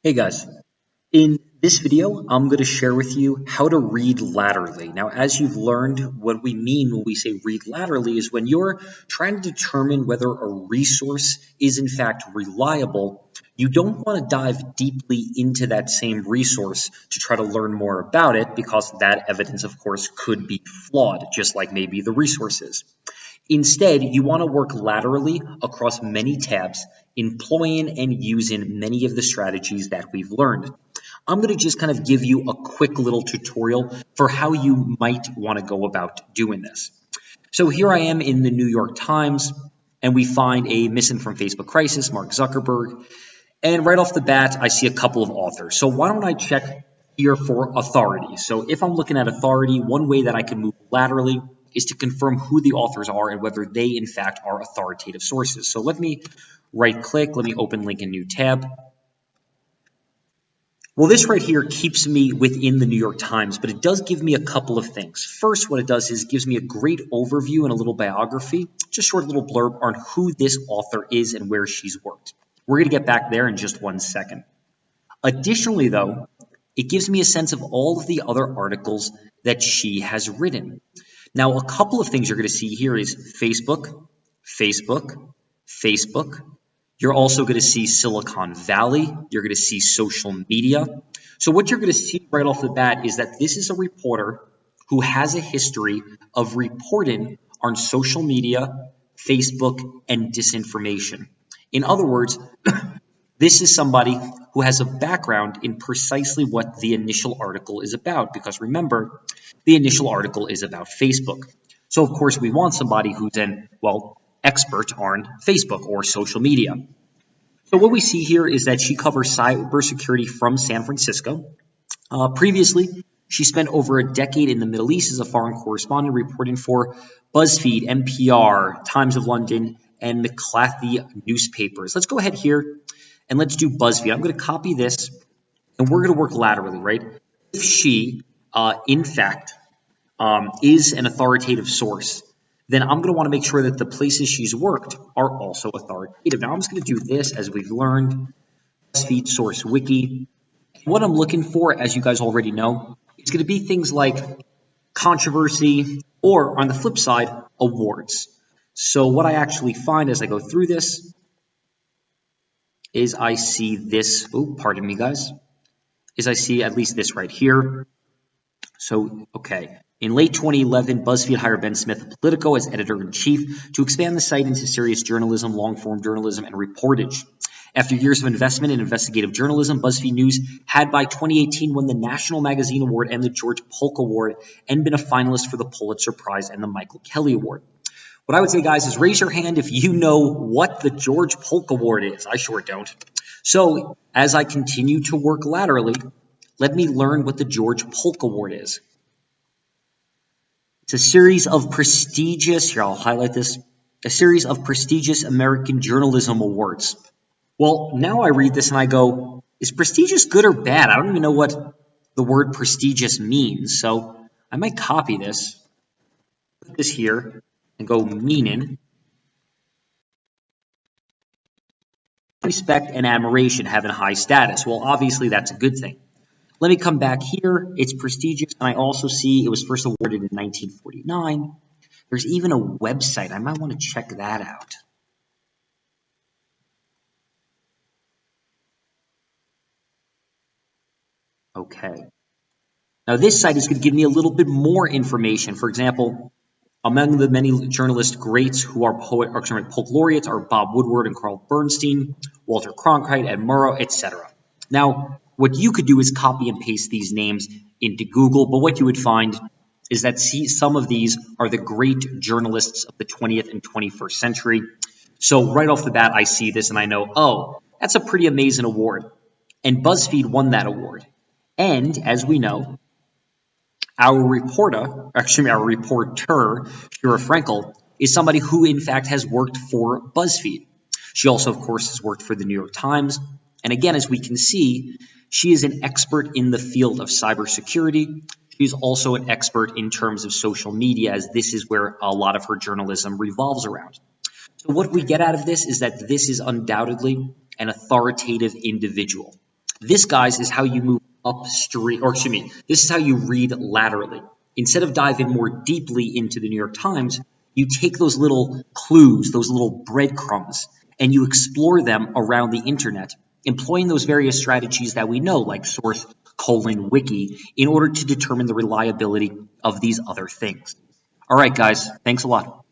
Hey guys, in this video, I'm going to share with you how to read laterally. Now, as you've learned, what we mean when we say read laterally is when you're trying to determine whether a resource is in fact reliable, you don't want to dive deeply into that same resource to try to learn more about it because that evidence, of course, could be flawed, just like maybe the resource is. Instead, you want to work laterally across many tabs, employing and using many of the strategies that we've learned. I'm going to just kind of give you a quick little tutorial for how you might want to go about doing this. So here I am in the New York Times, and we find a missing from Facebook crisis, Mark Zuckerberg. And right off the bat, I see a couple of authors. So why don't I check here for authority? So if I'm looking at authority, one way that I can move laterally is to confirm who the authors are and whether they, in fact, are authoritative sources. So let me right-click. Let me open link in new tab. Well, this right here keeps me within the New York Times, but it does give me a couple of things. First, what it does is it gives me a great overview and a little biography, just a short little blurb on who this author is and where she's worked. We're going to get back there in just 1 second. Additionally, though, it gives me a sense of all of the other articles that she has written. Now, a couple of things you're going to see here is Facebook, Facebook, Facebook. You're also going to see Silicon Valley. You're going to see social media. So what you're going to see right off the bat is that this is a reporter who has a history of reporting on social media, Facebook, and disinformation. In other words, this is somebody who has a background in precisely what the initial article is about, because remember, the initial article is about Facebook. So, of course, we want somebody who's an, expert on Facebook or social media. So what we see here is that she covers cybersecurity from San Francisco. Previously, she spent over a decade in the Middle East as a foreign correspondent reporting for BuzzFeed, NPR, Times of London, and McClatchy newspapers. Let's go ahead here and let's do BuzzFeed. I'm going to copy this, and we're going to work laterally, right? If she, in fact, is an authoritative source, then I'm going to want to make sure that the places she's worked are also authoritative. Now, I'm just going to do this as we've learned, BuzzFeed source wiki. What I'm looking for, as you guys already know, is going to be things like controversy or, on the flip side, awards. So what I actually find as I go through this is I see this, pardon me, guys, is I see at least this right here. So, okay. In late 2011, BuzzFeed hired Ben Smith of Politico as editor-in-chief to expand the site into serious journalism, long-form journalism, and reportage. After years of investment in investigative journalism, BuzzFeed News had by 2018 won the National Magazine Award and the George Polk Award and been a finalist for the Pulitzer Prize and the Michael Kelly Award. What I would say, guys, is raise your hand if you know what the George Polk Award is. I sure don't. So, as I continue to work laterally, let me learn what the George Polk Award is. It's a series of prestigious, here I'll highlight this, a series of prestigious American journalism awards. Well, now I read this and I go, is prestigious good or bad? I don't even know what the word prestigious means, so I might copy this, put this here, and go meaning. Respect and admiration, having high status. Well, obviously that's a good thing. Let me come back here. It's prestigious, and I also see it was first awarded in 1949. There's even a website. I might want to check that out. Okay. Now, this site is going to give me a little bit more information. For example, among the many journalist greats who are Polk laureates are Bob Woodward and Carl Bernstein, Walter Cronkite, Ed Murrow, etc. Now, what you could do is copy and paste these names into Google, but what you would find is that some of these are the great journalists of the 20th and 21st century. So right off the bat, I see this and I know, oh, that's a pretty amazing award. And BuzzFeed won that award. And as we know, our reporter, Shira Frankel, is somebody who in fact has worked for BuzzFeed. She also, of course, has worked for the New York Times. And again, as we can see, she is an expert in the field of cybersecurity. She's also an expert in terms of social media, as this is where a lot of her journalism revolves around. So what we get out of this is that this is undoubtedly an authoritative individual. This, guys, is how you move upstream, or excuse me, this is how you read laterally. Instead of diving more deeply into the New York Times, you take those little clues, those little breadcrumbs, and you explore them around the internet, employing those various strategies that we know, like source, colon, wiki, in order to determine the reliability of these other things. All right, guys, thanks a lot.